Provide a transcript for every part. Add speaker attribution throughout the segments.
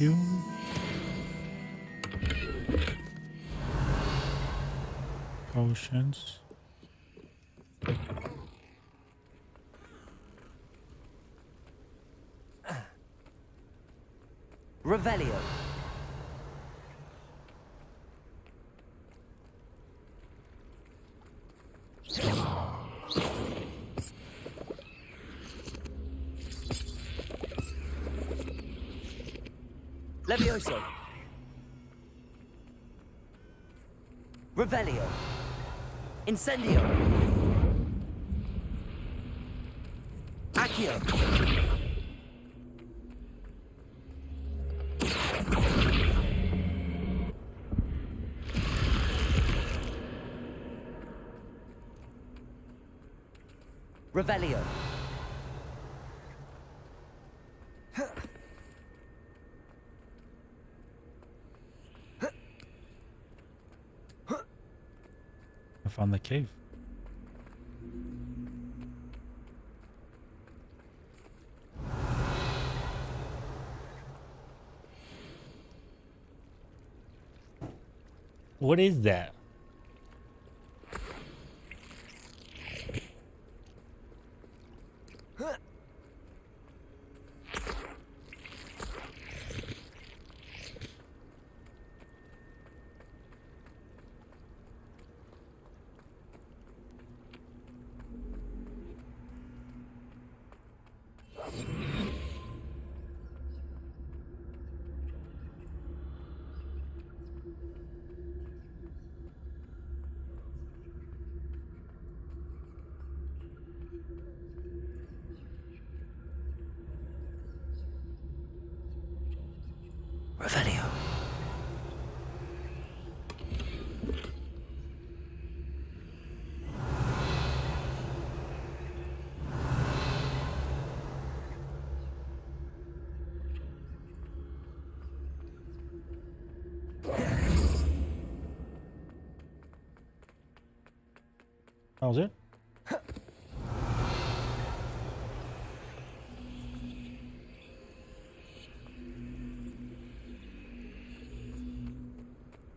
Speaker 1: you. Potions.
Speaker 2: Revelio. Levioso. Revelio. Incendio. Accio. Revelio.
Speaker 1: I found the cave. What is that?
Speaker 2: Revelio.
Speaker 1: That was it?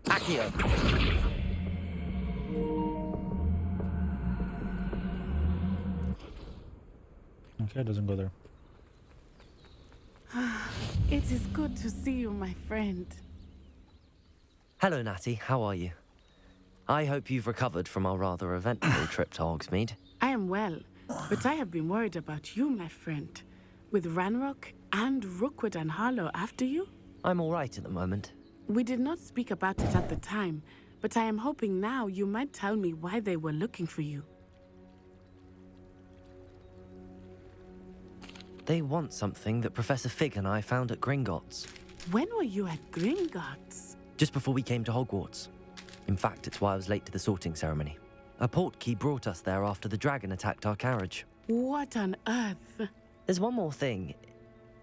Speaker 2: Accio.
Speaker 1: Okay, it doesn't go there.
Speaker 3: It is good to see you, my friend.
Speaker 2: Hello, Natty. How are you? I hope you've recovered from our rather eventful trip to Hogsmeade.
Speaker 3: I am well, but I have been worried about you, my friend. With Ranrock and Rookwood and Harlow after you?
Speaker 2: I'm all right at the moment.
Speaker 3: We did not speak about it at the time, but I am hoping now you might tell me why they were looking for you.
Speaker 2: They want something that Professor Fig and I found at Gringotts.
Speaker 3: When were you at Gringotts?
Speaker 2: Just before we came to Hogwarts. In fact, it's why I was late to the sorting ceremony. A portkey brought us there after the dragon attacked our carriage.
Speaker 3: What on earth?
Speaker 2: There's one more thing.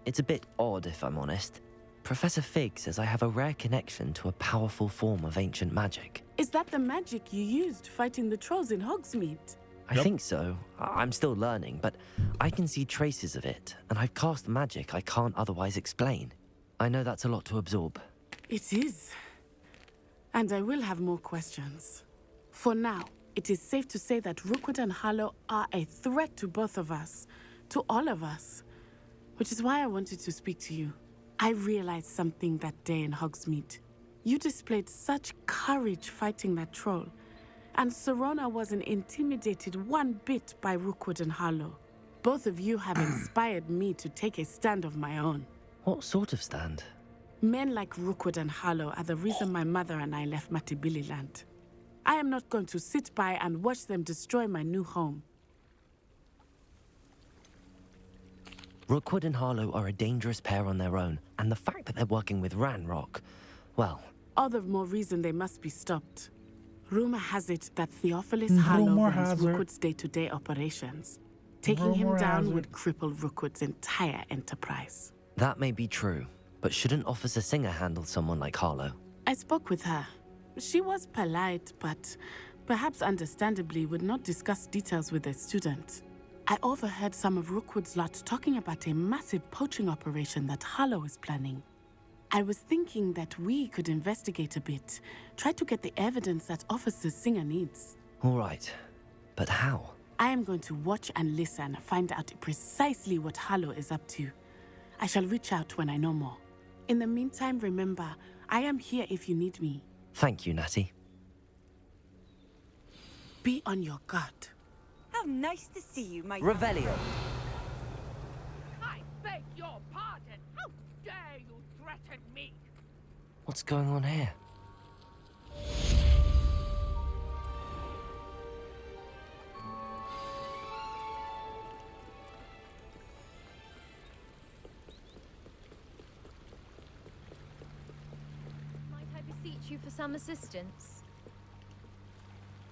Speaker 2: It's a bit odd, if I'm honest. Professor Fig says I have a rare connection to a powerful form of ancient magic.
Speaker 3: Is that the magic you used fighting the trolls in Hogsmeade?
Speaker 2: I think so. I'm still learning, but I can see traces of it, and I've cast magic I can't otherwise explain. I know that's a lot to absorb.
Speaker 3: It is. And I will have more questions. For now, it is safe to say that Rookwood and Harlow are a threat to both of us, to all of us, which is why I wanted to speak to you. I realized something that day in Hogsmeade. You displayed such courage fighting that troll, and Serona wasn't intimidated one bit by Rookwood and Harlow. Both of you have inspired me to take a stand of my own.
Speaker 2: What sort of stand?
Speaker 3: Men like Rookwood and Harlow are the reason my mother and I left Matibili land. I am not going to sit by and watch them destroy my new home.
Speaker 2: Rookwood and Harlow are a dangerous pair on their own, and the fact that they're working with Ranrock, well...
Speaker 3: All the more reason they must be stopped. Rumor has it that Theophilus Harlow runs Rookwood's day-to-day operations. Taking him down would cripple Rookwood's entire enterprise.
Speaker 2: That may be true, but shouldn't Officer Singer handle someone like Harlow?
Speaker 3: I spoke with her. She was polite, but perhaps understandably would not discuss details with a student. I overheard some of Rookwood's lot talking about a massive poaching operation that Harlow is planning. I was thinking that we could investigate a bit. Try to get the evidence that Officer Singer needs.
Speaker 2: All right. But how?
Speaker 3: I am going to watch and listen, find out precisely what Harlow is up to. I shall reach out when I know more. In the meantime, remember, I am here if you need me.
Speaker 2: Thank you, Natty.
Speaker 3: Be on your guard.
Speaker 4: How nice to see you, my...
Speaker 2: Revelio.
Speaker 5: I beg your pardon. How dare you threaten me?
Speaker 2: What's going on here?
Speaker 6: Might I beseech you for some assistance?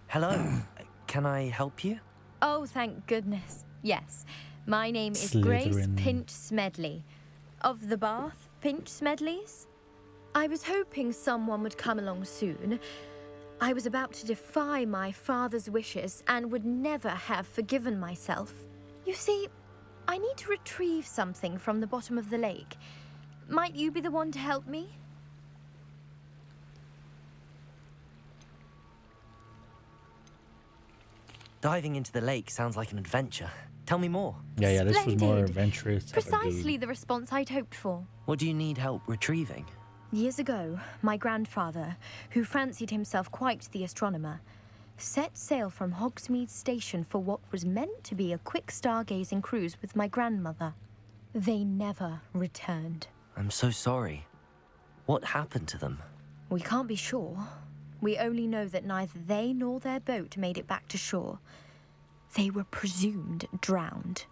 Speaker 2: Hello. Can I help you?
Speaker 6: Oh, thank goodness. Yes. My name is Grace
Speaker 1: Slytherin.
Speaker 6: Pinch Smedley. Of the Bath Pinch Smedleys? I was hoping someone would come along soon. I was about to defy my father's wishes and would never have forgiven myself. You see, I need to retrieve something from the bottom of the lake. Might you be the one to help me?
Speaker 2: Diving into the lake sounds like an adventure. Tell me more.
Speaker 1: Yeah, this was more
Speaker 6: Splendid.
Speaker 1: adventurous. type of
Speaker 6: Precisely
Speaker 1: dude.
Speaker 6: the response I'd hoped for.
Speaker 2: What do you need help retrieving?
Speaker 6: Years ago, my grandfather, who fancied himself quite the astronomer, set sail from Hogsmeade Station for what was meant to be a quick stargazing cruise with my grandmother. They never returned.
Speaker 2: I'm so sorry. What happened to them?
Speaker 6: We can't be sure. We only know that neither they nor their boat made it back to shore. They were presumed drowned.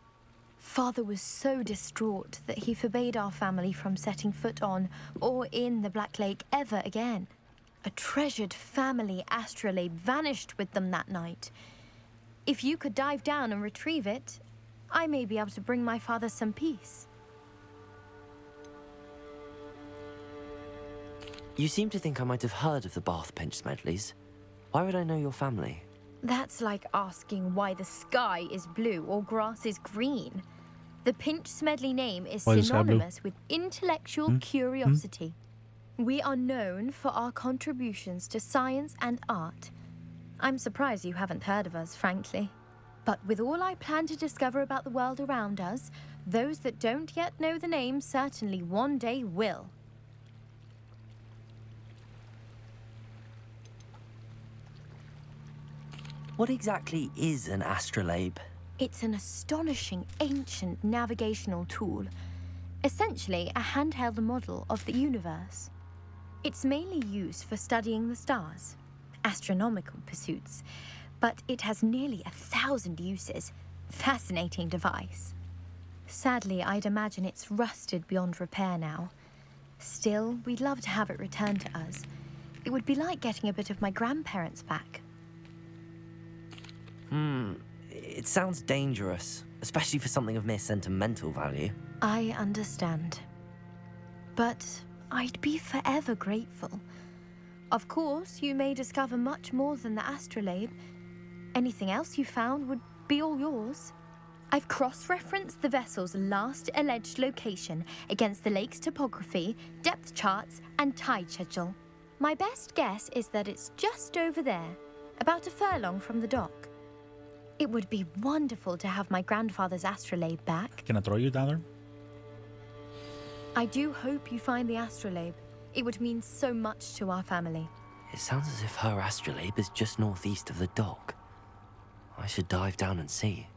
Speaker 6: Father was so distraught that he forbade our family from setting foot on or in the Black Lake ever again. A treasured family astrolabe vanished with them that night. If you could dive down and retrieve it, I may be able to bring my father some peace.
Speaker 2: You seem to think I might have heard of the Bath Pinch Smedleys. Why would I know your family?
Speaker 6: That's like asking why the sky is blue or grass is green. The Pinch Smedley name is
Speaker 1: Why is the sky blue?
Speaker 6: synonymous with intellectual curiosity. We are known for our contributions to science and art. I'm surprised you haven't heard of us, frankly. But with all I plan to discover about the world around us, those that don't yet know the name certainly one day will.
Speaker 2: What exactly is an astrolabe?
Speaker 6: It's an astonishing ancient navigational tool, essentially a handheld model of the universe. It's mainly used for studying the stars, astronomical pursuits, but it has nearly 1,000 uses. Fascinating device. Sadly, I'd imagine it's rusted beyond repair now. Still, we'd love to have it returned to us. It would be like getting a bit of my grandparents back.
Speaker 2: It sounds dangerous, especially for something of mere sentimental value.
Speaker 6: I understand. But I'd be forever grateful. Of course, you may discover much more than the astrolabe. Anything else you found would be all yours. I've cross-referenced the vessel's last alleged location against the lake's topography, depth charts, and tide schedule. My best guess is that it's just over there, about a furlong from the dock. It would be wonderful to have my grandfather's astrolabe back.
Speaker 1: Can I throw you down there?
Speaker 6: I do hope you find the astrolabe. It would mean so much to our family.
Speaker 2: It sounds as if her astrolabe is just northeast of the dock. I should dive down and see.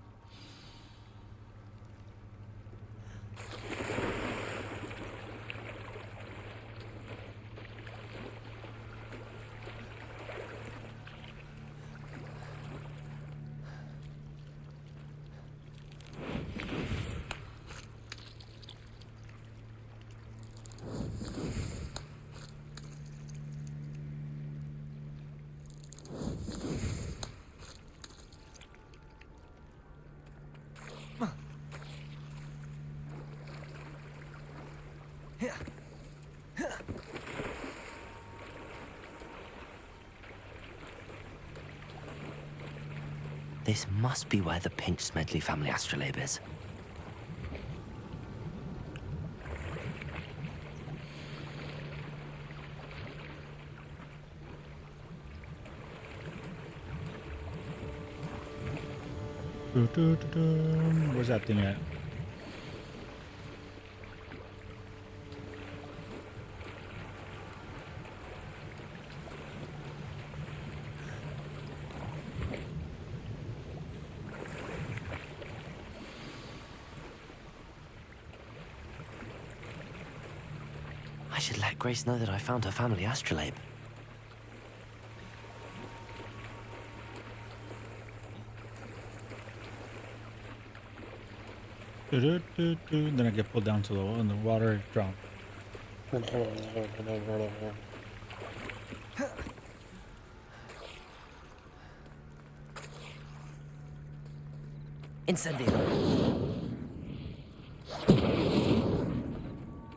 Speaker 2: This must be where the Pinch Smedley family astrolabe is.
Speaker 1: Where's that thing at?
Speaker 2: I should let Grace know that I found her family astrolabe.
Speaker 1: Then I get pulled down to the water, drown.
Speaker 2: Incendio.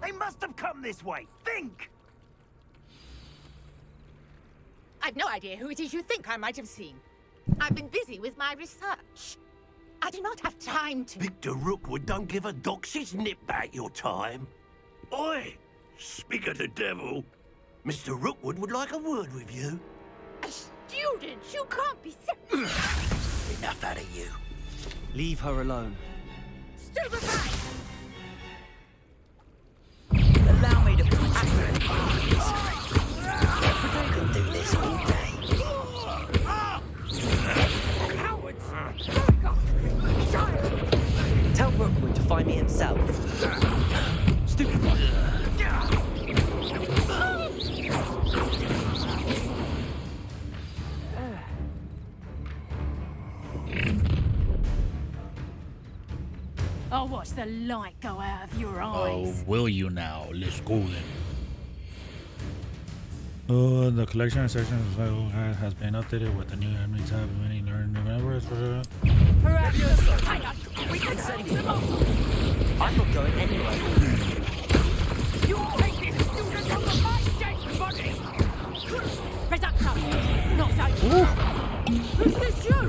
Speaker 7: They must have come this way. Think!
Speaker 5: I've no idea who it is you think I might have seen. I've been busy with my research. I do not have time to...
Speaker 7: Victor Rookwood don't give a doxy's nip back your time. Oi! Speak of the devil. Mr. Rookwood would like a word with you.
Speaker 5: A student? You can't be so...
Speaker 7: Enough out of you.
Speaker 2: Leave her alone.
Speaker 5: Stupefy!
Speaker 7: Allow me to put you in I could do this all day.
Speaker 5: Cowards! Back off! Child!
Speaker 2: Tell Rookwood to find me himself. Stupefy.
Speaker 5: I'll watch the light go out of your
Speaker 1: Oh,
Speaker 5: eyes.
Speaker 1: will you now? Let's go then. The collection section of the file has been updated with the new enemy tab. Many learned new numbers for the...
Speaker 5: Hang on! We can send them off!
Speaker 2: I'm not going anywhere.
Speaker 5: You take this student over my dead body! Reductor! Not so! Who's this you?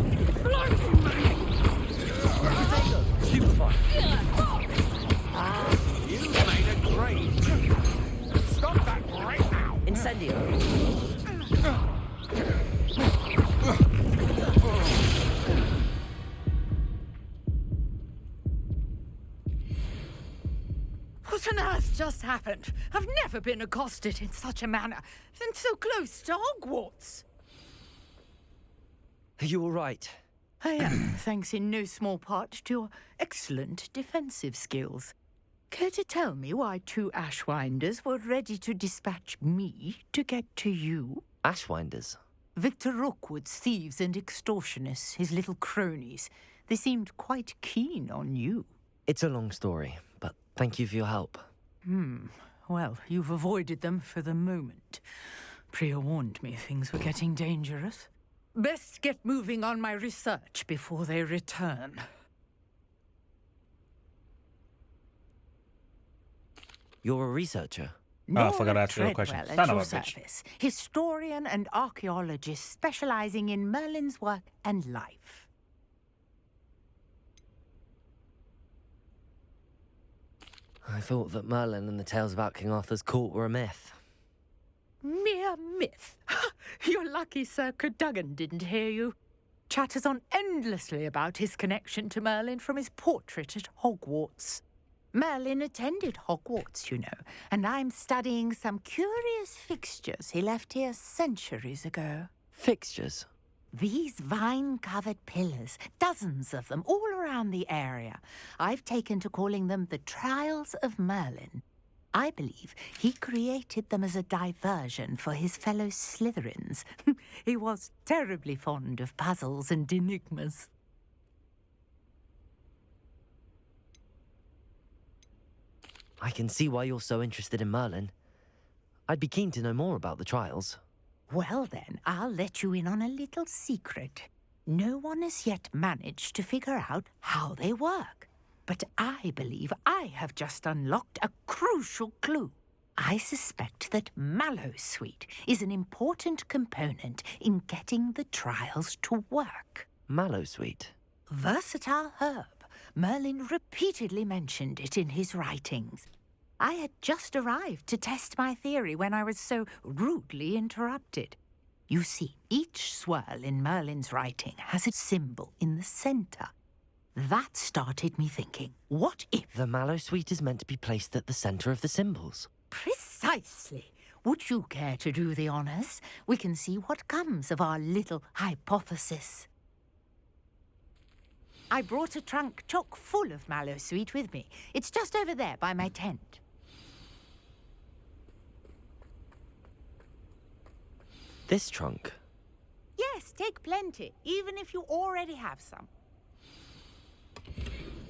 Speaker 5: Blinding me!
Speaker 2: Stupefy.
Speaker 7: You've made a great. Stop that right now.
Speaker 2: Incendio.
Speaker 5: What on earth just happened? I've never been accosted in such a manner, and so close to Hogwarts.
Speaker 2: Are you all right?
Speaker 8: I am, thanks in no small part to your excellent defensive skills. Care to tell me why two Ashwinders were ready to dispatch me to get to you?
Speaker 2: Ashwinders.
Speaker 8: Victor Rookwood's thieves and extortionists, his little cronies. They seemed quite keen on you.
Speaker 2: It's a long story, but thank you for your help.
Speaker 8: Well, you've avoided them for the moment. Priya warned me things were getting dangerous. Best get moving on my research before they return.
Speaker 2: You're a researcher.
Speaker 1: Oh, I forgot to ask you a question.
Speaker 8: Treadwell
Speaker 1: Son
Speaker 8: at
Speaker 1: of
Speaker 8: your
Speaker 1: a bitch.
Speaker 8: service. Historian and archaeologist specializing in Merlin's work and life.
Speaker 2: I thought that Merlin and the tales about King Arthur's court were a myth.
Speaker 8: Mere myth. You're lucky Sir Cadogan didn't hear you. Chatters on endlessly about his connection to Merlin from his portrait at Hogwarts. Merlin attended Hogwarts, you know, and I'm studying some curious fixtures he left here centuries ago.
Speaker 2: Fixtures.
Speaker 8: These vine-covered pillars, dozens of them all around the area. I've taken to calling them the Trials of Merlin. I believe he created them as a diversion for his fellow Slytherins. He was terribly fond of puzzles and enigmas.
Speaker 2: I can see why you're so interested in Merlin. I'd be keen to know more about the trials.
Speaker 8: Well then, I'll let you in on a little secret. No one has yet managed to figure out how they work. But I believe I have just unlocked a crucial clue. I suspect that Mallowsweet is an important component in getting the trials to work.
Speaker 2: Mallowsweet.
Speaker 8: Versatile herb. Merlin repeatedly mentioned it in his writings. I had just arrived to test my theory when I was so rudely interrupted. You see, each swirl in Merlin's writing has a symbol in the center. That started me thinking, what if?
Speaker 2: The mallow sweet is meant to be placed at the center of the symbols.
Speaker 8: Precisely. Would you care to do the honors? We can see what comes of our little hypothesis. I brought a trunk chock full of mallow sweet with me. It's just over there by my tent.
Speaker 2: This trunk?
Speaker 8: Yes, take plenty, even if you already have some.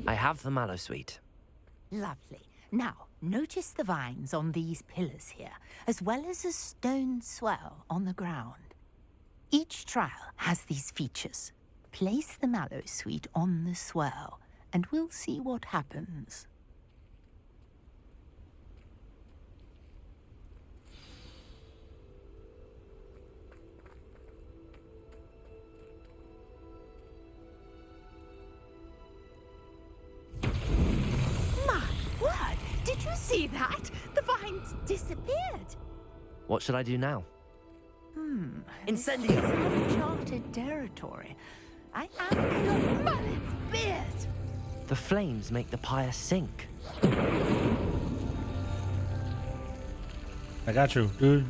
Speaker 2: I have the mallow sweet.
Speaker 8: Lovely. Now, notice the vines on these pillars here, as well as a stone swell on the ground. Each trial has these features. Place the mallow sweet on the swell, and we'll see what happens. My word! Did you see that? The vines disappeared.
Speaker 2: What should I do now?
Speaker 8: Incendio! Uncharted territory. I am your mallet's beard!
Speaker 2: The flames make the pyre sink.
Speaker 1: I got you, dude.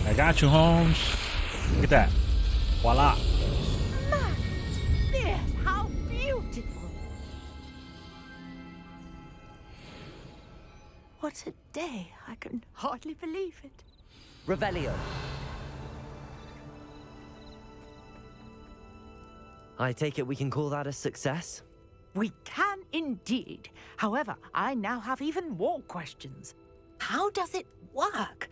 Speaker 1: I got you, Holmes. Look at that. Voila.
Speaker 8: Mallet's beard! How beautiful! What a day! I can hardly believe it.
Speaker 2: Revelio. I take it we can call that a success?
Speaker 8: We can indeed. However, I now have even more questions. How does it work?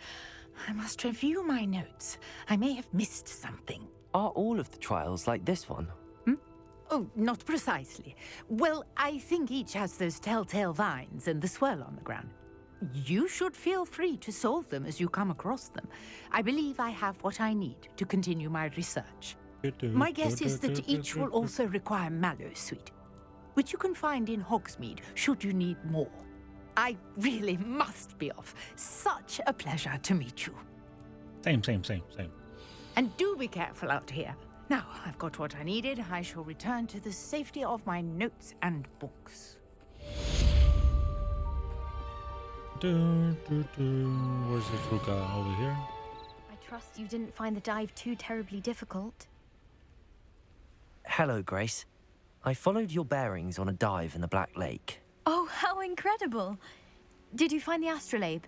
Speaker 8: I must review my notes. I may have missed something.
Speaker 2: Are all of the trials like this one?
Speaker 8: Oh, not precisely. Well, I think each has those telltale vines and the swirl on the ground. You should feel free to solve them as you come across them. I believe I have what I need to continue my research. My guess is that each will also require mallow sweet, which you can find in Hogsmeade should you need more. I really must be off. Such a pleasure to meet you.
Speaker 1: Same.
Speaker 8: And do be careful out here. Now, I've got what I needed. I shall return to the safety of my notes and books.
Speaker 1: Where's the Truca? Over here?
Speaker 6: I trust you didn't find the dive too terribly difficult.
Speaker 2: Hello, Grace. I followed your bearings on a dive in the Black Lake.
Speaker 6: Oh, how incredible! Did you find the astrolabe?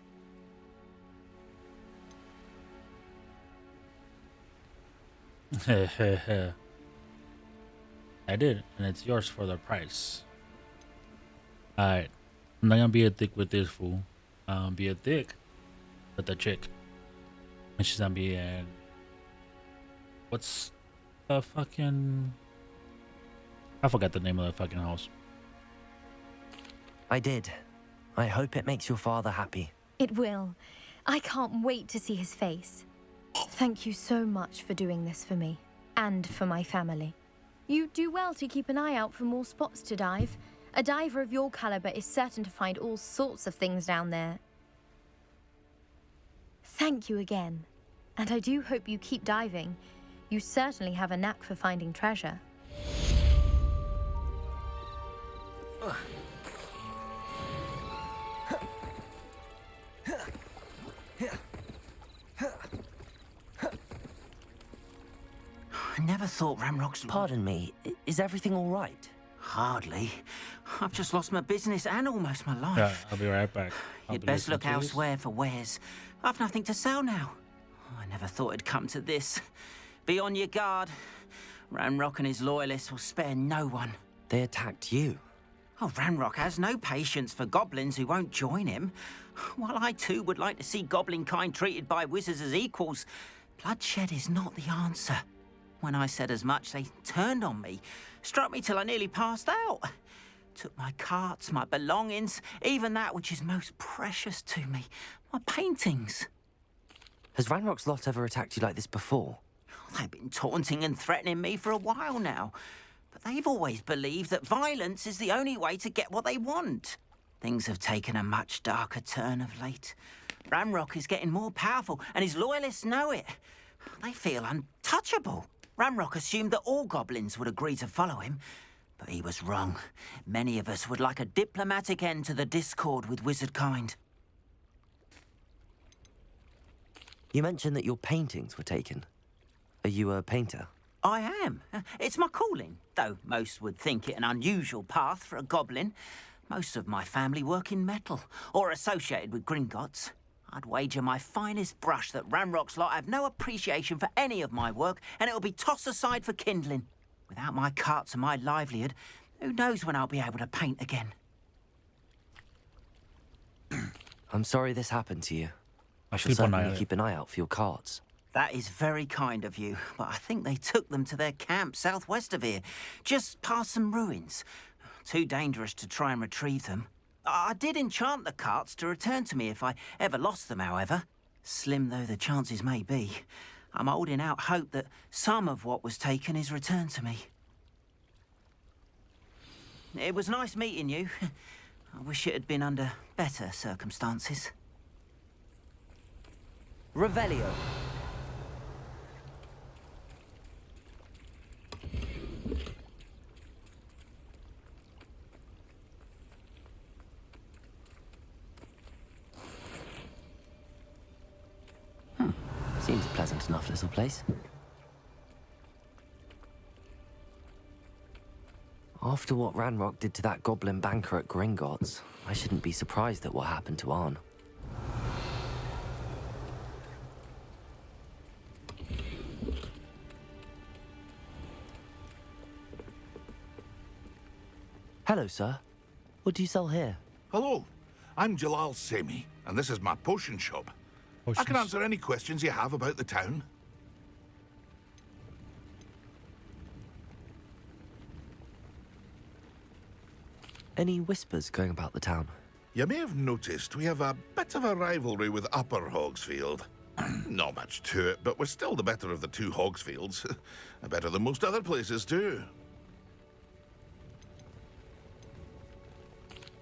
Speaker 1: I did, and it's yours for the price. Alright. I'm not gonna be a dick with this fool. Be a dick with the chick. And she's gonna be in. What's the fucking. I forgot the name of the fucking house.
Speaker 2: I did. I hope it makes your father happy.
Speaker 6: It will. I can't wait to see his face. Thank you so much for doing this for me. And for my family. You do well to keep an eye out for more spots to dive. A diver of your caliber is certain to find all sorts of things down there. Thank you again. And I do hope you keep diving. You certainly have a knack for finding treasure.
Speaker 9: I never thought Ramrock's...
Speaker 2: Pardon me, is everything all right?
Speaker 9: Hardly. I've just lost my business and almost my life.
Speaker 1: Yeah, I'll be right back.
Speaker 9: You'd best look elsewhere for wares. I've nothing to sell now. I never thought it'd come to this. Be on your guard. Ramrock and his loyalists will spare no one.
Speaker 2: They attacked you.
Speaker 9: Oh, Ramrock has no patience for goblins who won't join him. While I too would like to see goblin kind treated by wizards as equals, bloodshed is not the answer. When I said as much, they turned on me, struck me till I nearly passed out. Took my carts, my belongings, even that which is most precious to me, my paintings.
Speaker 2: Has Ranrock's lot ever attacked you like this before?
Speaker 9: They've been taunting and threatening me for a while now, but they've always believed that violence is the only way to get what they want. Things have taken a much darker turn of late. Ramrock is getting more powerful, and his loyalists know it. They feel untouchable. Ranrock assumed that all goblins would agree to follow him, but he was wrong. Many of us would like a diplomatic end to the discord with wizard kind.
Speaker 2: You mentioned that your paintings were taken. Are you a painter?
Speaker 9: I am. It's my calling, though most would think it an unusual path for a goblin. Most of my family work in metal, or associated with Gringotts. I'd wager my finest brush that Ranrock's lot have no appreciation for any of my work, and it'll be tossed aside for kindling. Without my carts and my livelihood, who knows when I'll be able to paint again?
Speaker 2: I'm sorry this happened to you. I shall
Speaker 1: Keep an eye
Speaker 2: certainly
Speaker 1: on it.
Speaker 2: keep an eye out for your carts.
Speaker 9: That is very kind of you, but I think they took them to their camp southwest of here, just past some ruins. Too dangerous to try and retrieve them. I did enchant the carts to return to me if I ever lost them, however. Slim though the chances may be, I'm holding out hope that some of what was taken is returned to me. It was nice meeting you. I wish it had been under better circumstances.
Speaker 2: Revelio. Seems a pleasant enough little place. After what Ranrock did to that goblin banker at Gringotts, I shouldn't be surprised at what happened to Arn. Hello, sir. What do you sell here?
Speaker 10: Hello, I'm Jalal Semi, and this is my potion shop. I can
Speaker 1: Potions.
Speaker 10: answer any questions you have about the town.
Speaker 2: Any whispers going about the town?
Speaker 10: You may have noticed we have a bit of a rivalry with Upper Hogsfield. Not much to it, but we're still the better of the two Hogsfields. Better than most other places, too.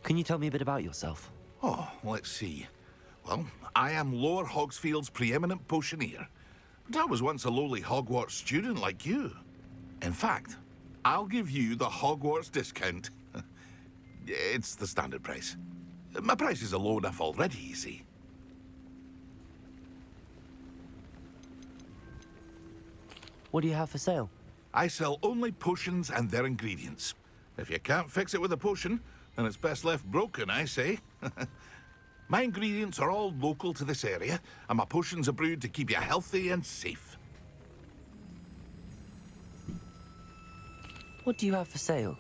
Speaker 2: Can you tell me a bit about yourself?
Speaker 10: Oh, let's see. Well, I am Lower Hogsfield's preeminent potioneer. But I was once a lowly Hogwarts student like you. In fact, I'll give you the Hogwarts discount. It's the standard price. My prices are low enough already, you see.
Speaker 2: What do you have for sale?
Speaker 10: I sell only potions and their ingredients. If you can't fix it with a potion, then it's best left broken, I say. My ingredients are all local to this area, and my potions are brewed to keep you healthy and safe.
Speaker 2: What do you have for sale?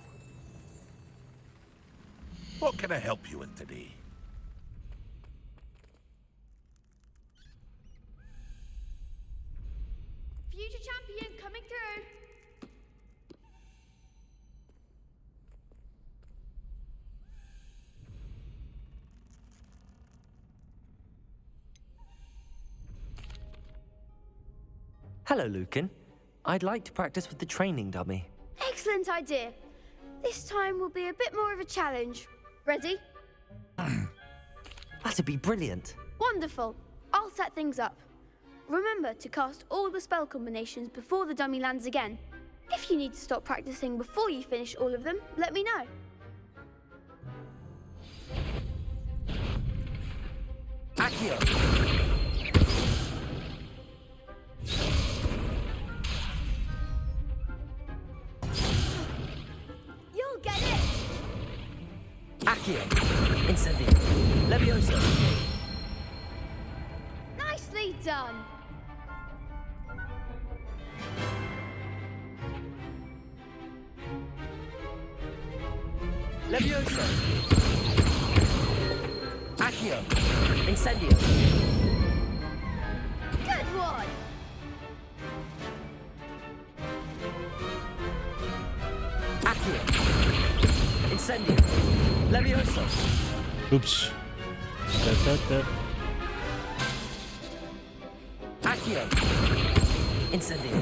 Speaker 10: What can I help you with today?
Speaker 6: Future champion coming through.
Speaker 2: Hello, Lucan. I'd like to practice with the training dummy.
Speaker 11: Excellent idea. This time will be a bit more of a challenge. Ready?
Speaker 2: That'd be brilliant.
Speaker 11: Wonderful. I'll set things up. Remember to cast all the spell combinations before the dummy lands again. If you need to stop practicing before you finish all of them, let me know.
Speaker 2: Accio!
Speaker 11: You'll get it!
Speaker 2: Accio! Incendio! Levioso!
Speaker 11: Nicely done!
Speaker 2: Levioso! Accio! Incendio!
Speaker 11: Good one!
Speaker 2: Accio! Incendio! Levioso!
Speaker 1: Oops. Da.
Speaker 2: Accio! Incendio!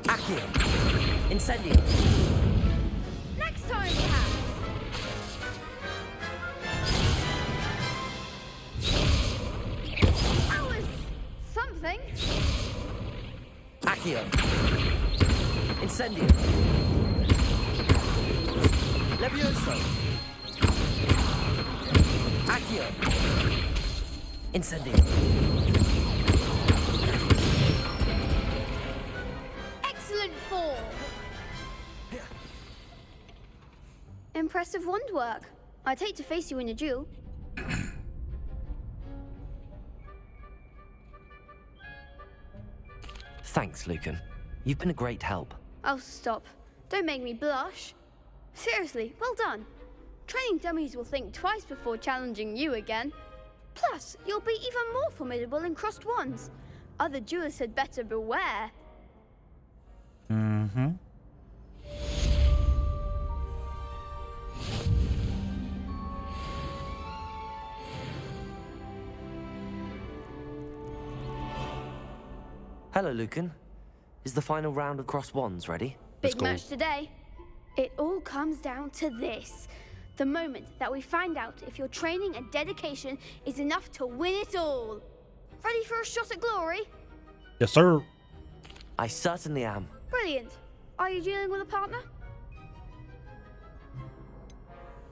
Speaker 2: Accio! Incendio!
Speaker 11: Next
Speaker 2: Accio. Incendio. Levioso. Accio. Incendio.
Speaker 11: Excellent form. Impressive wand work. I'd hate to face you in a duel.
Speaker 2: Thanks, Lucan. You've been a great help.
Speaker 11: Oh, stop. Don't make me blush. Seriously, well done. Training dummies will think twice before challenging you again. Plus, you'll be even more formidable in crossed wands. Other duelists had better beware.
Speaker 1: Mm-hmm.
Speaker 2: Hello, Lucan. Is the final round of cross wands ready?
Speaker 11: Big match today. It all comes down to this. The moment that we find out if your training and dedication is enough to win it all. Ready for a shot at glory?
Speaker 1: Yes, sir.
Speaker 2: I certainly am.
Speaker 11: Brilliant. Are you dealing with a partner?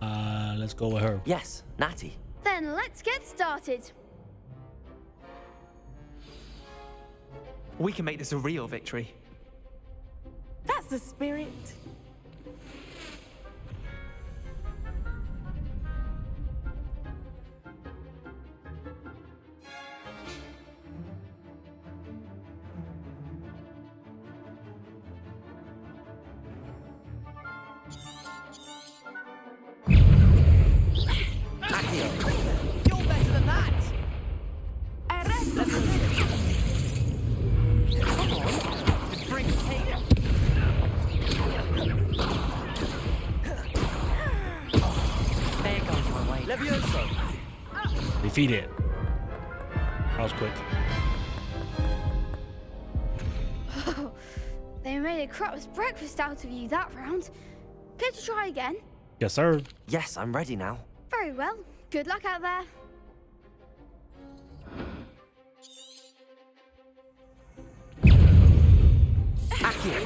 Speaker 1: Let's go with her.
Speaker 2: Yes, Natty.
Speaker 11: Then let's get started.
Speaker 12: We can make this a real victory.
Speaker 3: That's the spirit.
Speaker 12: You're better than that!
Speaker 2: Levioso.
Speaker 1: Defeat it. That was quick.
Speaker 11: They made a crap's breakfast out of you that round. Care to try again?
Speaker 1: Yes, sir.
Speaker 2: Yes, I'm ready now.
Speaker 11: Very well. Good luck out there.
Speaker 2: Accio.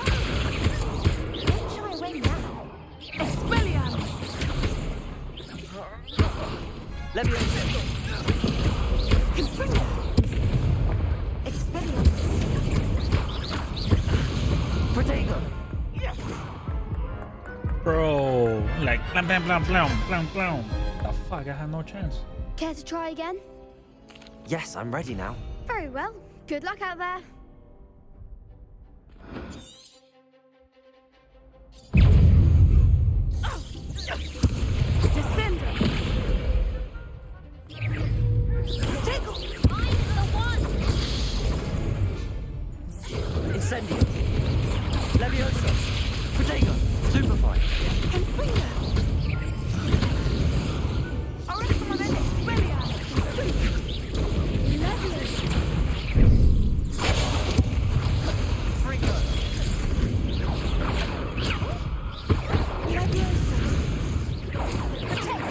Speaker 6: Don't shy away now.
Speaker 3: Expelliarmus.
Speaker 2: Levioso.
Speaker 6: Expelliarmus.
Speaker 2: Protego.
Speaker 1: Bro, like blam blam blam blam blam blam. The fuck, I had no chance.
Speaker 11: Care to try again?
Speaker 2: Yes, I'm ready now.
Speaker 11: Very well. Good luck out there.
Speaker 3: Descender.
Speaker 11: Tickle! I'm the one!
Speaker 2: Incendio. Levioso. Protego. Superfly.
Speaker 3: Confringo. Aristocratic Expelliarmus.
Speaker 11: Levioso.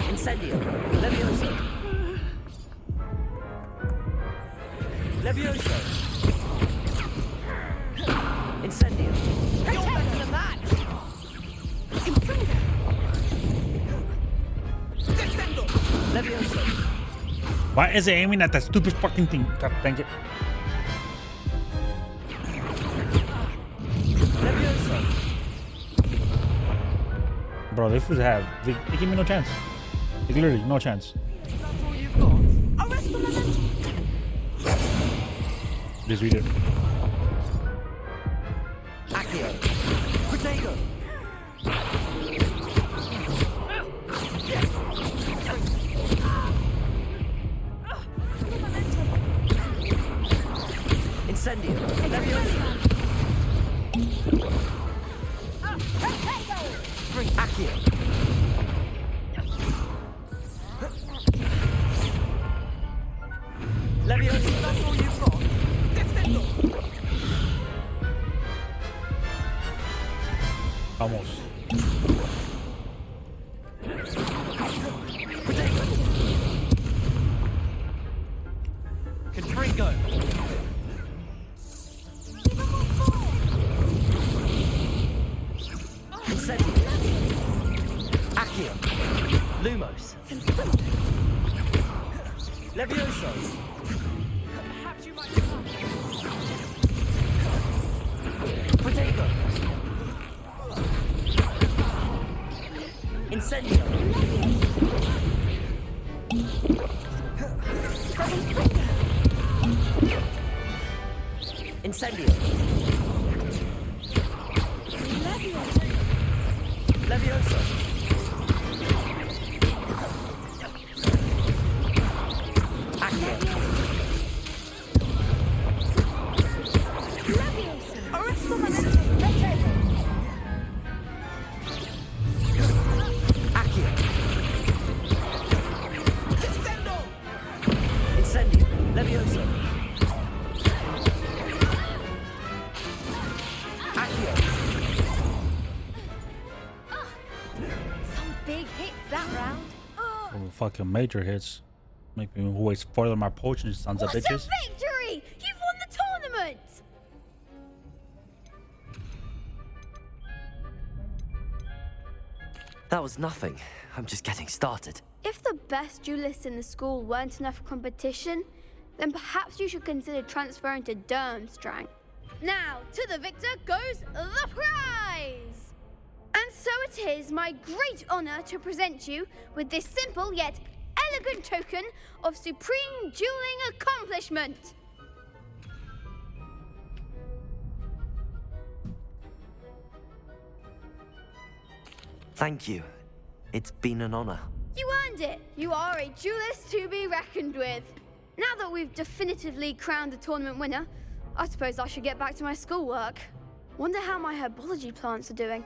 Speaker 2: Incendio. Levioso. Levioso. Incendio.
Speaker 12: You're better than that! Descendo!
Speaker 2: Levioso.
Speaker 1: Why is it aiming at that stupid fucking thing? God dang it.
Speaker 2: Levioso.
Speaker 1: Bro, they should have. They give me no chance. Like, literally, no chance.
Speaker 12: That's all you've got?
Speaker 1: Just read it.
Speaker 2: Accio. Protego. Incendio. Levioso. Bring Accio. Levioso.
Speaker 12: That's all you've got? Descendo!
Speaker 1: Vamos.
Speaker 12: Confringo.
Speaker 2: Levioso!
Speaker 5: Perhaps you might come.
Speaker 2: Protego! Incendio! Incendio! Levioso! Accio! Accio! Incendio! Levioso! Accio!
Speaker 6: Some big hits that round.
Speaker 1: Oh, fucking major hits. Make me always spoil my potions, sons of
Speaker 11: What a
Speaker 1: bitches.
Speaker 11: victory! You've won the tournament!
Speaker 2: That was nothing. I'm just getting started.
Speaker 11: If the best duelists in the school weren't enough for competition, then perhaps you should consider transferring to Durmstrang. Now, to the victor goes the prize! And so it is my great honor to present you with this simple yet elegant token of supreme dueling accomplishment.
Speaker 2: Thank you. It's been an honor.
Speaker 11: You earned it! You are a duelist to be reckoned with. Now that we've definitively crowned the tournament winner, I suppose I should get back to my schoolwork. Wonder how my herbology plants are doing.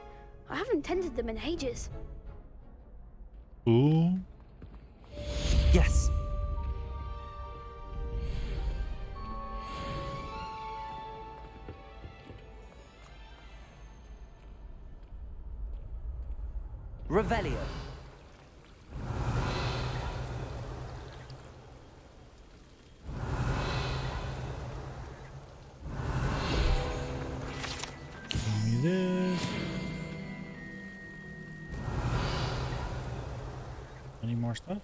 Speaker 11: I haven't tended them in ages.
Speaker 1: Ooh.
Speaker 2: Yes. Revelio.
Speaker 1: Give me this. Any more stuff?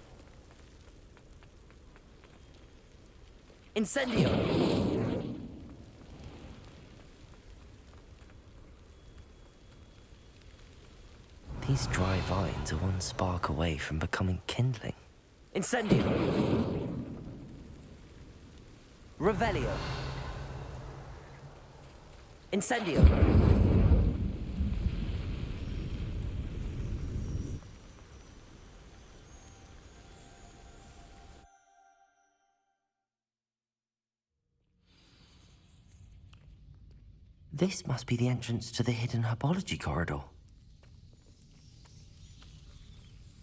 Speaker 2: Incendio. These dry vines are one spark away from becoming kindling. Incendio. Revelio. Incendio. This must be the entrance to the hidden herbology corridor.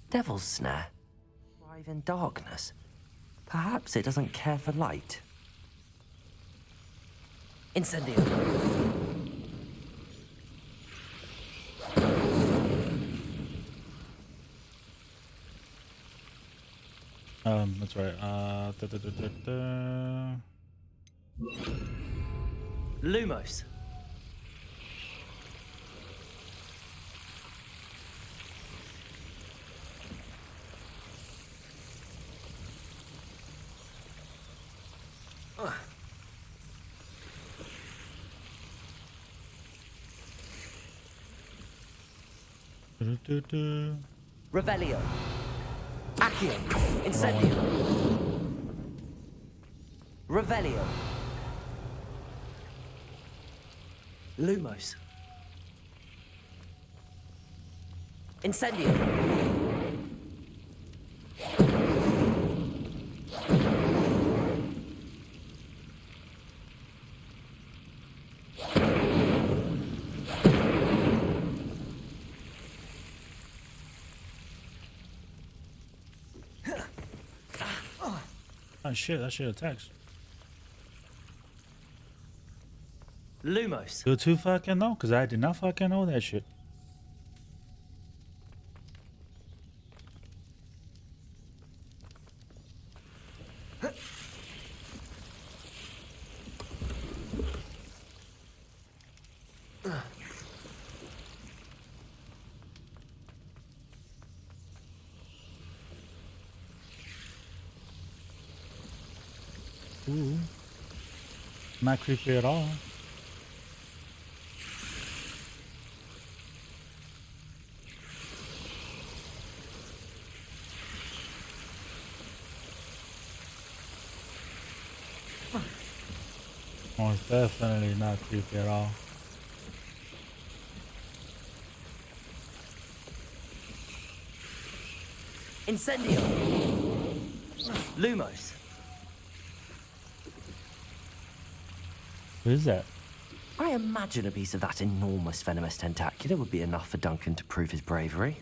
Speaker 2: Devil's snare. Thrive in darkness. Perhaps it doesn't care for light. Incendio.
Speaker 1: That's right.
Speaker 2: Lumos. Revelio. Accio. Incendio. Revelio. Lumos. Incendio.
Speaker 1: Oh shit, that shit attacks.
Speaker 2: Lumos.
Speaker 1: Good to fucking know, because I did not fucking know that shit. Ooh. Not creepy at all. Most definitely not creepy at all.
Speaker 2: Incendio! Lumos!
Speaker 1: Who is that?
Speaker 2: I imagine a piece of that enormous venomous tentacula would be enough for Duncan to prove his bravery.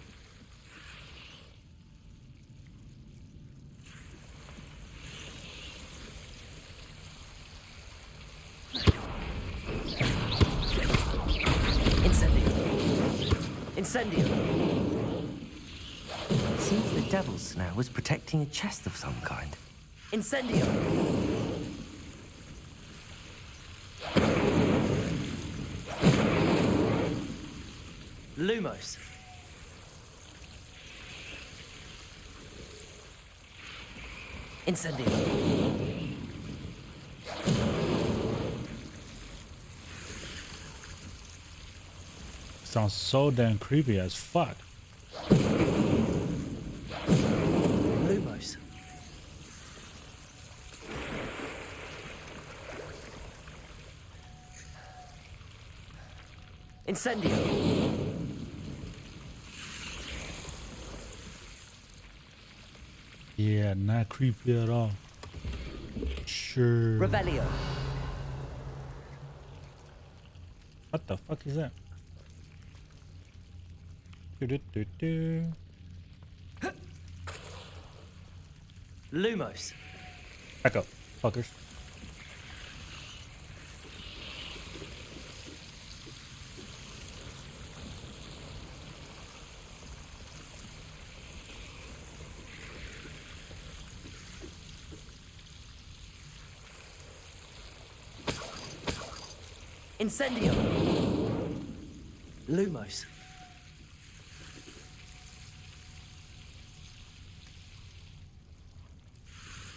Speaker 2: Incendio! It seems the devil's snare was protecting a chest of some kind. Incendio! Lumos! Incendio!
Speaker 1: Sounds so damn creepy as fuck.
Speaker 2: Lumos. Incendio.
Speaker 1: Yeah, not creepy at all. Sure.
Speaker 2: Revelio.
Speaker 1: What the fuck is that?
Speaker 2: Lumos.
Speaker 1: Back up, fuckers.
Speaker 2: Incendio. Lumos.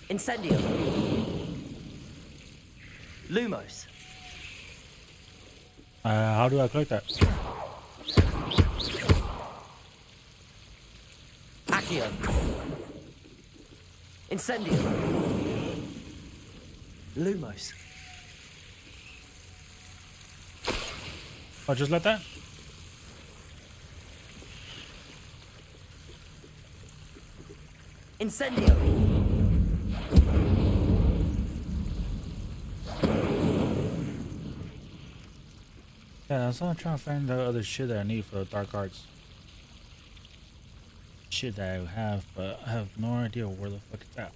Speaker 2: Incendio. Lumos.
Speaker 1: How do I click that?
Speaker 2: Accio. Incendio. Lumos.
Speaker 1: Oh, just let that?
Speaker 2: Incendio.
Speaker 1: Yeah, so I'm trying to find the other shit that I need for the dark arts. Shit that I have, but I have no idea where the fuck it's at.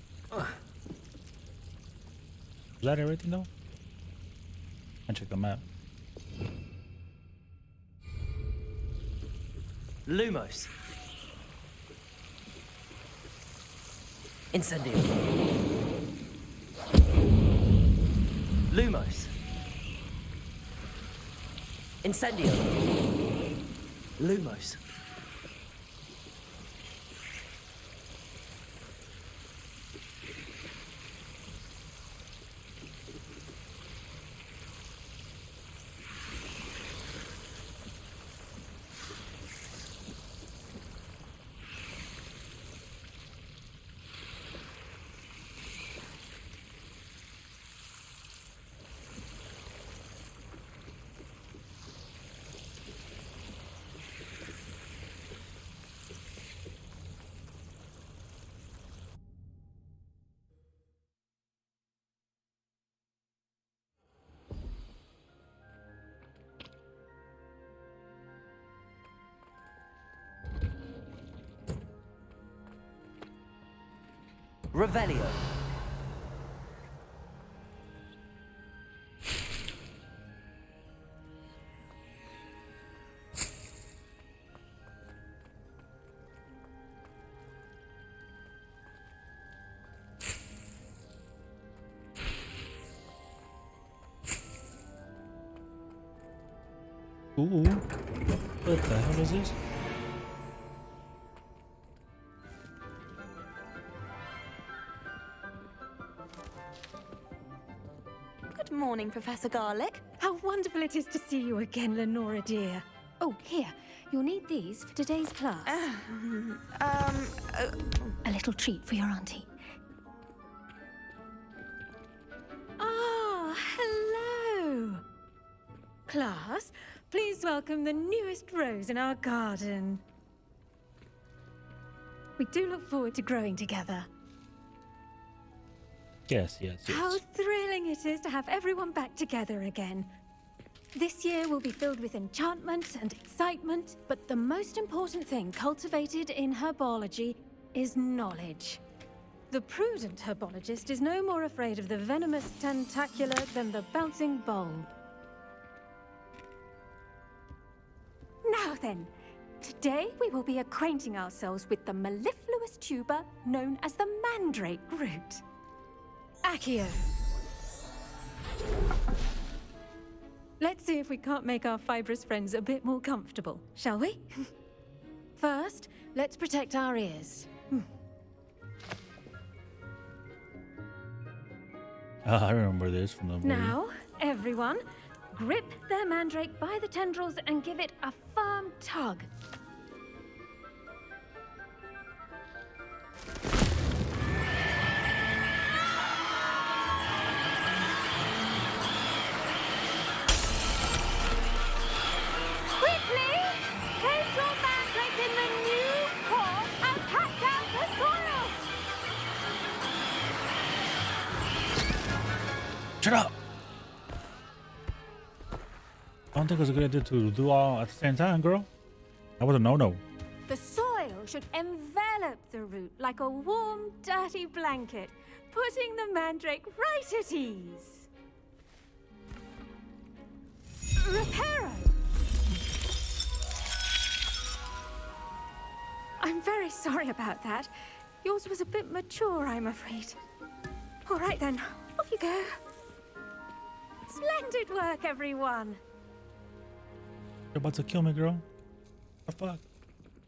Speaker 1: Is that everything though? I check the map.
Speaker 2: Lumos. Incendio. Lumos. Incendio. Lumos. Revelio.
Speaker 1: Ooh. What the hell is this?
Speaker 13: morning, Professor Garlick.
Speaker 14: How wonderful it is to see you again, Lenora dear. Oh, here. You'll need these for today's class. A little treat for your auntie. Ah, hello. Class, please welcome the newest rose in our garden. We do look forward to growing together.
Speaker 1: Yes.
Speaker 14: How thrilling it is to have everyone back together again. This year will be filled with enchantment and excitement, but the most important thing cultivated in herbology is knowledge. The prudent herbologist is no more afraid of the venomous tentacular than the bouncing bulb. Now then, today we will be acquainting ourselves with the mellifluous tuber known as the mandrake root. Accio. Let's see if we can't make our fibrous friends a bit more comfortable, shall we? First, let's protect our ears.
Speaker 1: I remember this from the movie.
Speaker 14: Now, everyone, grip their mandrake by the tendrils and give it a firm tug.
Speaker 5: Quickly! Place your mandrake in the new pot and cut down the soil!
Speaker 1: Shut up! I don't think it was a good idea to do all at the same time, girl. That was a no-no.
Speaker 14: The soil should envelop the root like a warm, dirty blanket, putting the mandrake right at ease. Reparo! I'm very sorry about that. Yours was a bit mature, I'm afraid. All right then, off you go. Splendid work, everyone.
Speaker 1: You're about to kill me, girl. What the fuck?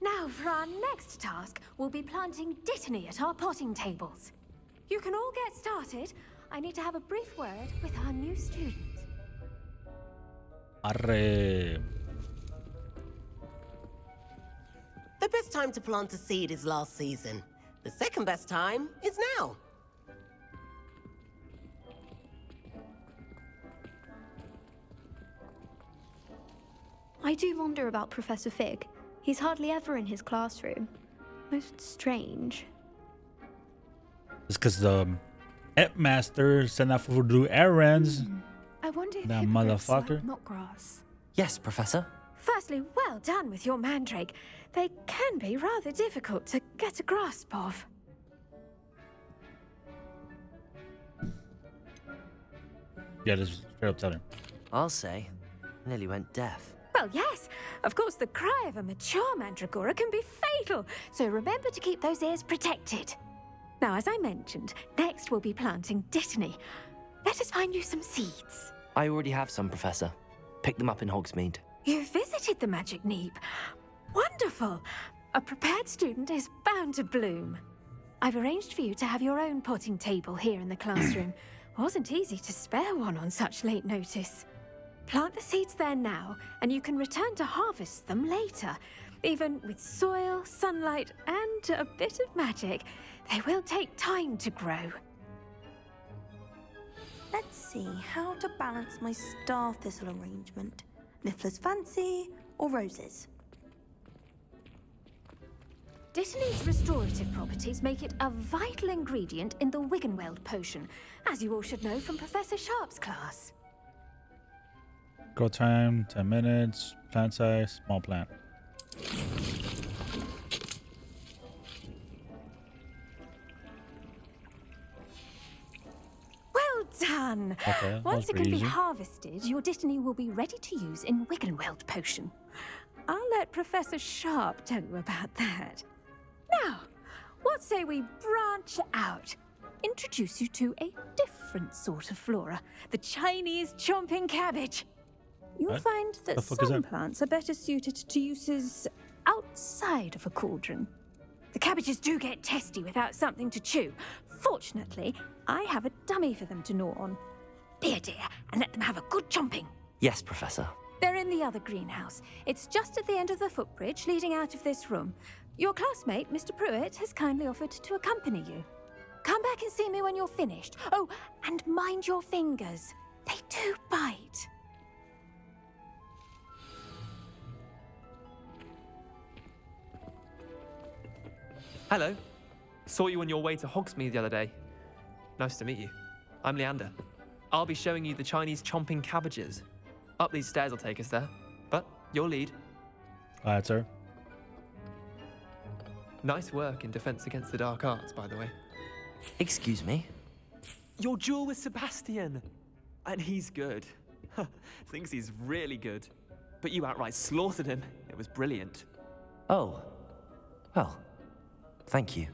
Speaker 14: Now for our next task, we'll be planting dittany at our potting tables. You can all get started. I need to have a brief word with our new student.
Speaker 1: Arre.
Speaker 15: The best time to plant a seed is last season. The second best time is now.
Speaker 11: I do wonder about Professor Fig. He's hardly ever in his classroom. Most strange.
Speaker 1: It's because the headmaster sent out to do errands.
Speaker 6: I wonder if
Speaker 1: That
Speaker 6: hippogriffs
Speaker 1: motherfucker.
Speaker 6: like not grass.
Speaker 2: Yes, Professor.
Speaker 14: Firstly, well done with your mandrake. They can be rather difficult to get a grasp of.
Speaker 1: Yeah, just straight up tell him.
Speaker 2: I'll say. Nearly went deaf.
Speaker 14: Well, yes. Of course, the cry of a mature mandragora can be fatal, so remember to keep those ears protected. Now, as I mentioned, next we'll be planting dittany. Let us find you some seeds.
Speaker 2: I already have some, Professor. Picked them up in Hogsmeade.
Speaker 14: You visited the Magic Neep. Wonderful. A prepared student is bound to bloom. I've arranged for you to have your own potting table here in the classroom. Wasn't easy to spare one on such late notice. Plant the seeds there now, and you can return to harvest them later. Even with soil, sunlight, and a bit of magic, they will take time to grow.
Speaker 13: Let's see how to balance my star thistle arrangement. Niffler's fancy or roses?
Speaker 14: Dittany's restorative properties make it a vital ingredient in the Wiggenweld potion, as you all should know from Professor Sharp's class.
Speaker 1: Grow time, 10 minutes. Plant size, small plant.
Speaker 14: Well done!
Speaker 1: Okay, that was
Speaker 14: Once it
Speaker 1: pretty
Speaker 14: can
Speaker 1: easy.
Speaker 14: be harvested, your Dittany will be ready to use in Wiggenweld potion. I'll let Professor Sharp tell you about that. Now, what say we branch out? Introduce you to a different sort of flora, the Chinese chomping cabbage. You'll
Speaker 1: What?
Speaker 14: find that
Speaker 1: The fuck is
Speaker 14: some
Speaker 1: that?
Speaker 14: plants are better suited to uses outside of a cauldron. The cabbages do get testy without something to chew. Fortunately, I have a dummy for them to gnaw on. Here, dear, and let them have a good chomping.
Speaker 2: Yes, Professor.
Speaker 14: They're in the other greenhouse. It's just at the end of the footbridge leading out of this room. Your classmate, Mr. Pruitt, has kindly offered to accompany you. Come back and see me when you're finished. Oh, and mind your fingers. They do bite.
Speaker 12: Hello. Saw you on your way to Hogsmeade the other day. Nice to meet you. I'm Leander. I'll be showing you the Chinese chomping cabbages. Up these stairs will take us there, but your lead.
Speaker 1: All right, sir.
Speaker 12: Nice work in Defense Against the Dark Arts, by the way.
Speaker 2: Excuse me?
Speaker 12: Your duel with Sebastian! And he's good. Thinks he's really good. But you outright slaughtered him. It was brilliant.
Speaker 2: Oh. Well, thank you.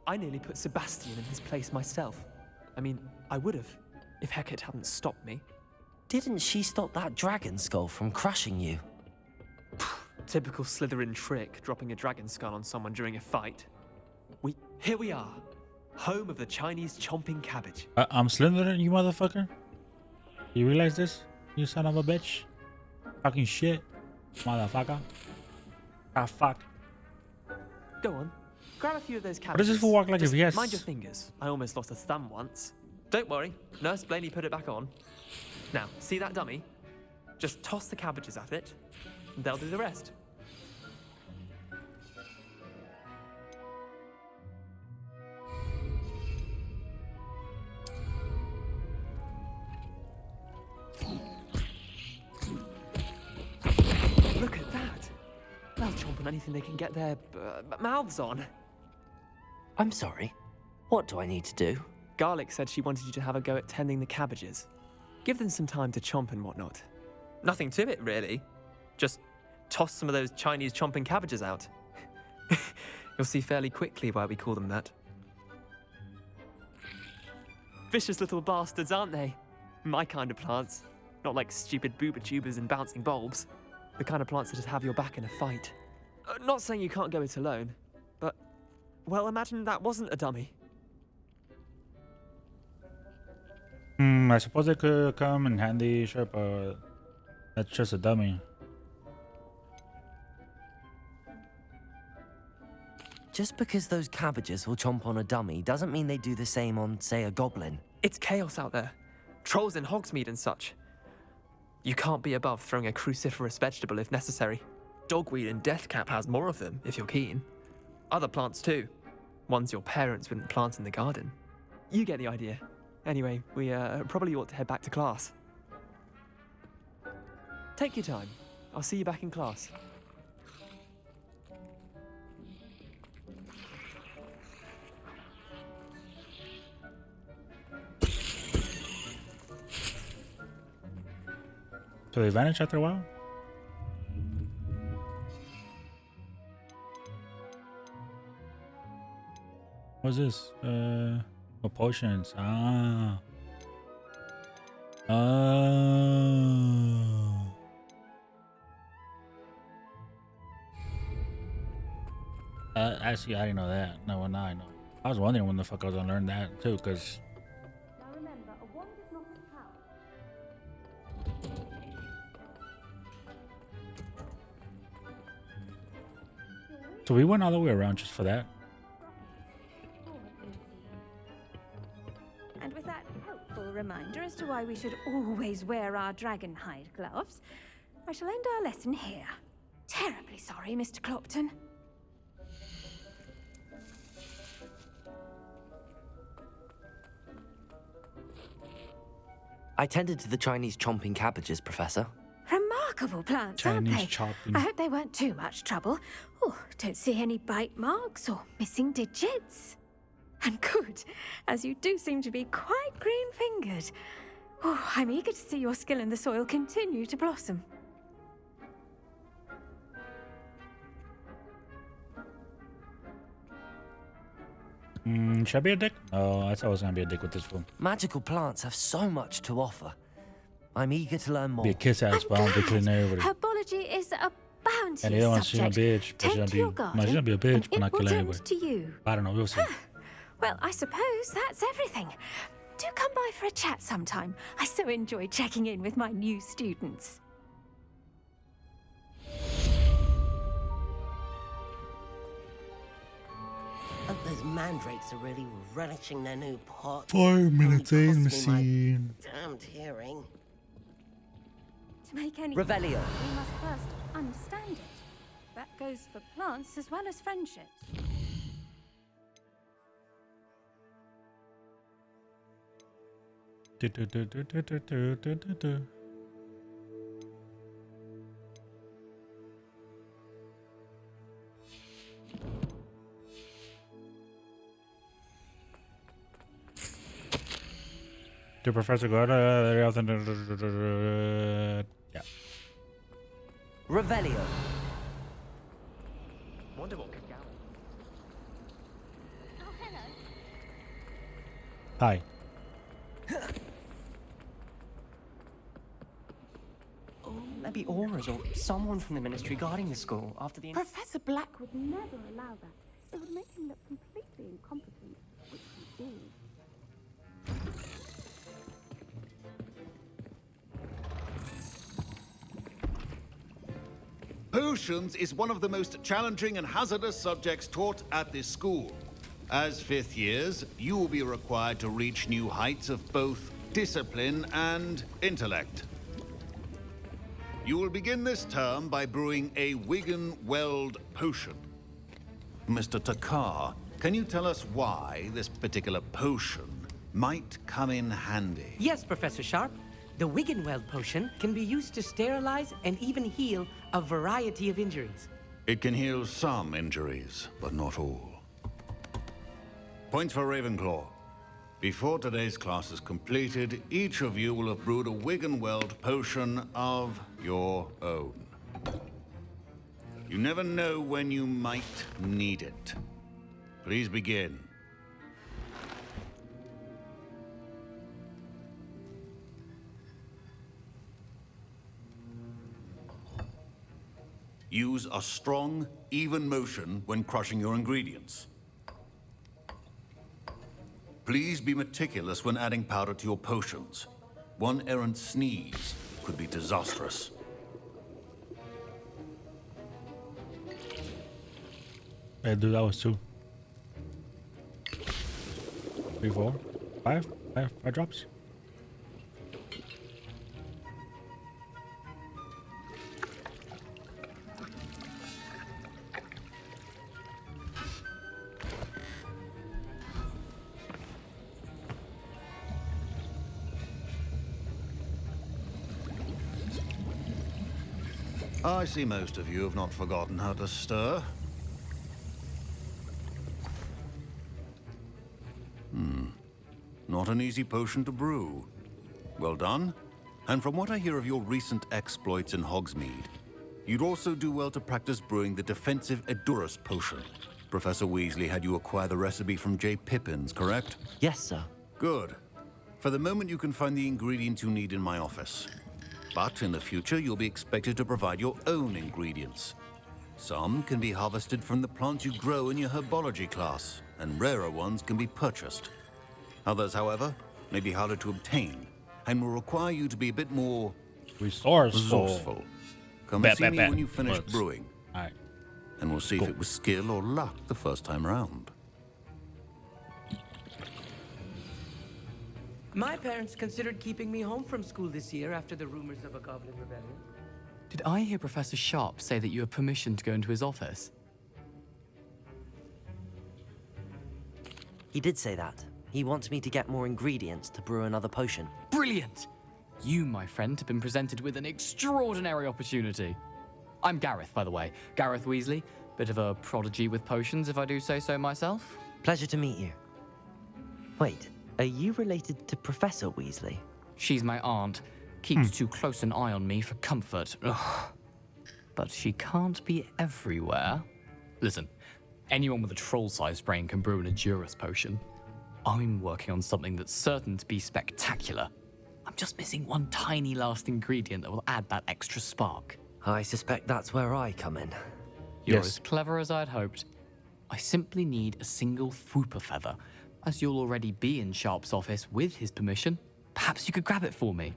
Speaker 12: I nearly put Sebastian in his place myself. I mean, I would have, if Hecate hadn't stopped me.
Speaker 2: Didn't she stop that dragon skull from crushing you?
Speaker 12: Typical Slytherin trick, dropping a dragon skull on someone during a fight. Here we are, home of the Chinese chomping cabbage.
Speaker 1: I'm Slytherin, you motherfucker. You realize this? You son of a bitch. Fucking shit. Motherfucker. Ah, fuck.
Speaker 12: Go on, grab a few of those cabbages.
Speaker 1: What does this for walk like
Speaker 12: Just
Speaker 1: if yes?
Speaker 12: mind your fingers. I almost lost a thumb once. Don't worry, Nurse Blaney put it back on. Now, see that dummy? Just toss the cabbages at it, and they'll do the rest. Look at that! They'll chomp on anything they can get their mouths on.
Speaker 2: I'm sorry. What do I need to do?
Speaker 12: Garlic said she wanted you to have a go at tending the cabbages. Give them some time to chomp and whatnot. Nothing to it, really. Just toss some of those Chinese chomping cabbages out. You'll see fairly quickly why we call them that. Vicious little bastards, aren't they? My kind of plants. Not like stupid booba tubers and bouncing bulbs. The kind of plants that'd have your back in a fight. Not saying you can't go it alone, but, well, imagine that wasn't a dummy.
Speaker 1: I suppose they could come in handy, sure, but that's just a dummy.
Speaker 2: Just because those cabbages will chomp on a dummy doesn't mean they do the same on, say, a goblin.
Speaker 12: It's chaos out there. Trolls in Hogsmeade and such. You can't be above throwing a cruciferous vegetable if necessary. Dogweed and deathcap has more of them, if you're keen. Other plants too. Ones your parents wouldn't plant in the garden. You get the idea. Anyway, we probably ought to head back to class. Take your time. I'll see you back in class.
Speaker 1: So they vanish after a while? What's this? Oh, potions. Ah. Oh. Actually, I didn't know that. No, now I know. I was wondering when the fuck I was gonna learn that too, because.
Speaker 14: Now remember, a wand is not a power.
Speaker 1: So we went all the way around just for that.
Speaker 14: And with that helpful reminder as to why we should always wear our dragon hide gloves, I shall end our lesson here. Terribly sorry, Mr. Clopton.
Speaker 2: I tended to the Chinese chomping cabbages, Professor.
Speaker 14: Remarkable plants,
Speaker 1: Chinese
Speaker 14: aren't they?
Speaker 1: chopping.
Speaker 14: I hope they weren't too much trouble. Oh, don't see any bite marks or missing digits. And good, as you do seem to be quite green-fingered. Oh, I'm eager to see your skill in the soil continue to blossom.
Speaker 1: Should I be a dick? Oh, I thought I was gonna be a dick with this fool.
Speaker 2: Magical plants have so much to offer. I'm eager to learn more.
Speaker 1: Be a kiss ass, but I don't be killing everybody.
Speaker 14: Herbology is a bounteous
Speaker 1: And the other one, she's a
Speaker 14: subject.
Speaker 1: bitch, but she's
Speaker 14: Tend
Speaker 1: gonna
Speaker 14: to
Speaker 1: be.
Speaker 14: your
Speaker 1: No,
Speaker 14: garden,
Speaker 1: she's gonna be a bitch, but
Speaker 14: and
Speaker 1: not
Speaker 14: it will
Speaker 1: kill
Speaker 14: tend
Speaker 1: anybody.
Speaker 14: to you.
Speaker 1: I don't know. We'll see.
Speaker 14: Well, I suppose that's everything. do come by for a chat sometime. I so enjoy checking in with my new students.
Speaker 15: Those mandrakes are really relishing their new pot.
Speaker 1: 5 minutes
Speaker 15: Only
Speaker 1: in
Speaker 15: cost me my
Speaker 1: machine.
Speaker 15: damned hearing.
Speaker 14: To make any
Speaker 2: Revelio.
Speaker 14: we must first understand it. That goes for plants as well as friendships.
Speaker 1: The professor got yeah.
Speaker 2: Revelio.
Speaker 12: Wonder what could go.
Speaker 11: Oh, hello.
Speaker 1: Hi.
Speaker 16: Maybe Aura's or someone from the ministry guarding the school after the...
Speaker 3: Professor Black would never allow that. It would make him look completely incompetent, which he is.
Speaker 17: Potions is one of the most challenging and hazardous subjects taught at this school. As fifth years, you will be required to reach new heights of both discipline and intellect. You will begin this term by brewing a Wigan-Weld potion. Mr. Takar, can you tell us why this particular potion might come in handy?
Speaker 16: Yes, Professor Sharp. The Wigan-Weld potion can be used to sterilize and even heal a variety of injuries.
Speaker 17: It can heal some injuries, but not all. Points for Ravenclaw. Before today's class is completed, each of you will have brewed a Wigan-Weld potion of your own. You never know when you might need it. Please begin. Use a strong, even motion when crushing your ingredients. Please be meticulous when adding powder to your potions. One errant sneeze could be disastrous.
Speaker 1: I do that was 2. 3, 4, 5 drops.
Speaker 17: I see most of you have not forgotten how to stir. Not an easy potion to brew. Well done. And from what I hear of your recent exploits in Hogsmeade, you'd also do well to practice brewing the defensive Edurus potion. Professor Weasley had you acquire the recipe from J. Pippin's, correct?
Speaker 2: Yes, sir.
Speaker 17: Good. For the moment, you can find the ingredients you need in my office. But in the future, you'll be expected to provide your own ingredients. Some can be harvested from the plants you grow in your herbology class, and rarer ones can be purchased. Others, however, may be harder to obtain, and will require you to be a bit more resourceful. Come and see me when you've finished brewing.
Speaker 1: All right.
Speaker 17: And we'll see if it was skill or luck the first time round.
Speaker 16: My parents considered keeping me home from school this year after the rumors of a goblin rebellion.
Speaker 18: Did I hear Professor Sharp say that you have permission to go into his office?
Speaker 2: He did say that. He wants me to get more ingredients to brew another potion.
Speaker 18: Brilliant! You, my friend, have been presented with an extraordinary opportunity. I'm Gareth, by the way. Gareth Weasley. Bit of a prodigy with potions, if I do say so myself.
Speaker 2: Pleasure to meet you. Wait, are you related to Professor Weasley?
Speaker 18: She's my aunt. Keeps too close an eye on me for comfort. Ugh. But she can't be everywhere. Listen, anyone with a troll-sized brain can brew an Edurus potion. I'm working on something that's certain to be spectacular. I'm just missing one tiny last ingredient that will add that extra spark.
Speaker 2: I suspect that's where I come in.
Speaker 18: You're as clever as I'd hoped. I simply need a single Fwooper feather, As you'll already be in Sharp's office with his permission, perhaps you could grab it for me.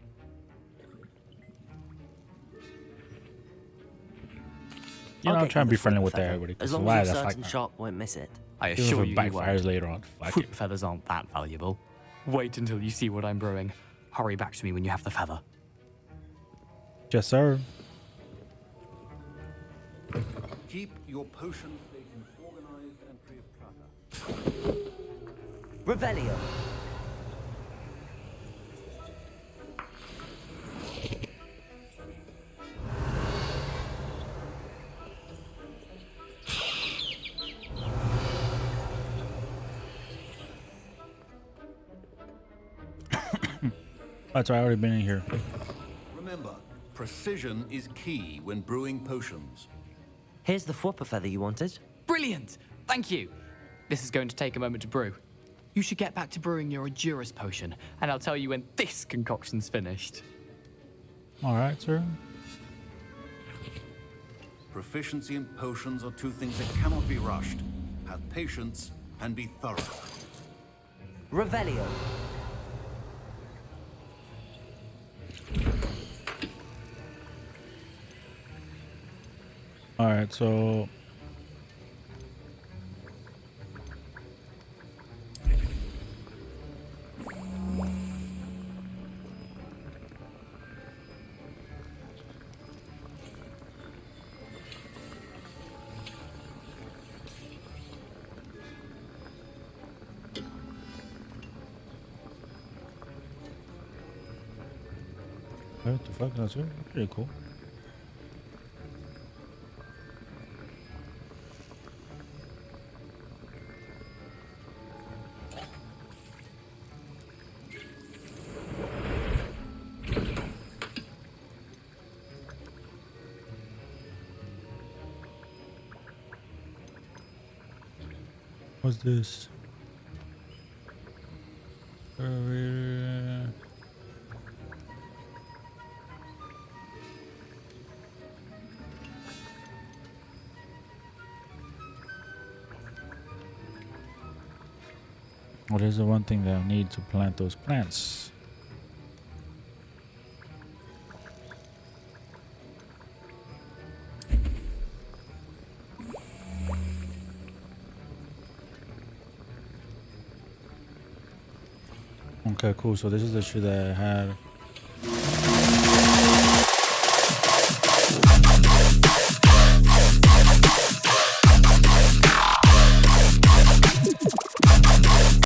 Speaker 1: You know,
Speaker 2: I'll
Speaker 1: I'm
Speaker 2: get
Speaker 1: trying
Speaker 2: you
Speaker 1: to be
Speaker 2: the
Speaker 1: friendly
Speaker 2: fruit
Speaker 1: with
Speaker 2: feather,
Speaker 1: everybody.
Speaker 2: as
Speaker 1: 'Cause
Speaker 2: long
Speaker 1: why
Speaker 2: as you're
Speaker 1: the fuck
Speaker 2: certain
Speaker 1: not?
Speaker 2: Sharp won't miss it.
Speaker 18: I
Speaker 1: Even if
Speaker 18: assure
Speaker 1: it
Speaker 18: you,
Speaker 1: backfires
Speaker 18: won't.
Speaker 1: later on. Fuck
Speaker 18: Fruit
Speaker 1: it.
Speaker 18: feathers aren't that valuable. Wait until you see what I'm brewing. Hurry back to me when you have the feather.
Speaker 1: Yes, sir.
Speaker 17: Keep your potion stations organized and free of clutter.
Speaker 2: Revelio.
Speaker 1: That's right, I already been in here.
Speaker 17: Remember, precision is key when brewing potions.
Speaker 2: Here's the Fwooper feather you wanted.
Speaker 18: Brilliant! Thank you. This is going to take a moment to brew. You should get back to brewing your Adurus potion, and I'll tell you when this concoction's finished.
Speaker 1: All right, sir.
Speaker 17: Proficiency and potions are two things that cannot be rushed. Have patience and be thorough.
Speaker 2: Revelio.
Speaker 1: All right, so what the fuck? That's pretty cool. What's this? What is the one thing that I need to plant those plants? Okay, cool. So this is the shit that I had